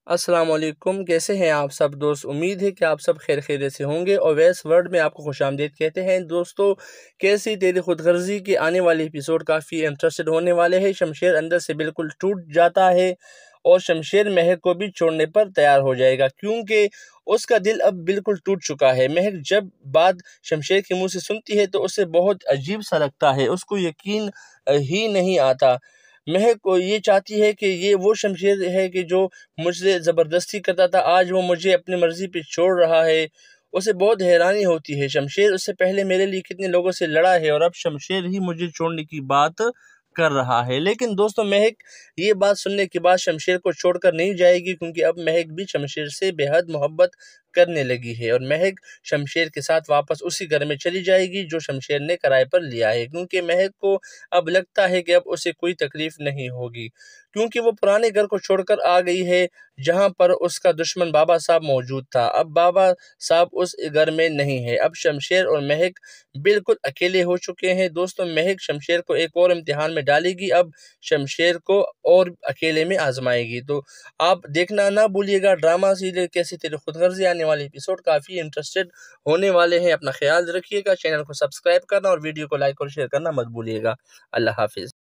अस्सलाम वालेकुम। कैसे हैं आप सब दोस्त? उम्मीद है कि आप सब खैर खैरियत से होंगे और वैस वर्ल्ड में आपको खुशामदीद कहते हैं। दोस्तों, कैसी तेरी खुदगर्जी के आने वाले एपिसोड काफ़ी इंटरेस्टेड होने वाले हैं। शमशेर अंदर से बिल्कुल टूट जाता है और शमशेर महक को भी छोड़ने पर तैयार हो जाएगा, क्योंकि उसका दिल अब बिल्कुल टूट चुका है। महक जब बात शमशेर के मुंह से सुनती है तो उसे बहुत अजीब सा लगता है, उसको यकीन ही नहीं आता। महक को ये चाहती है कि ये वो शमशेर है कि जो मुझसे ज़बरदस्ती करता था, आज वो मुझे अपनी मर्ज़ी पे छोड़ रहा है। उसे बहुत हैरानी होती है, शमशेर उससे पहले मेरे लिए कितने लोगों से लड़ा है और अब शमशेर ही मुझे छोड़ने की बात कर रहा है। लेकिन दोस्तों, महक ये बात सुनने के बाद शमशेर को छोड़कर नहीं जाएगी, क्योंकि अब महक भी शमशेर से बेहद मोहब्बत करने लगी है और महक शमशेर के साथ वापस उसी घर में चली जाएगी जो शमशेर ने किराए पर लिया है, क्योंकि महक को अब लगता है कि अब उसे कोई तकलीफ नहीं होगी, क्योंकि वो पुराने घर को छोड़कर आ गई है जहां पर उसका दुश्मन बाबा साहब मौजूद था। अब बाबा साहब उस घर में नहीं है। अब शमशेर और महक बिल्कुल अकेले हो चुके हैं। दोस्तों, महक शमशेर को एक और इम्तिहान में डालेगी, अब शमशेर को और अकेले में आजमाएगी। तो आप देखना ना भूलिएगा ड्रामा सीरियल कैसी तेरी खुदगर्जी आने वाले एपिसोड काफ़ी इंटरेस्टेड होने वाले हैं। अपना ख्याल रखिएगा, चैनल को सब्सक्राइब करना और वीडियो को लाइक और शेयर करना मत भूलिएगा। अल्लाह हाफिज़।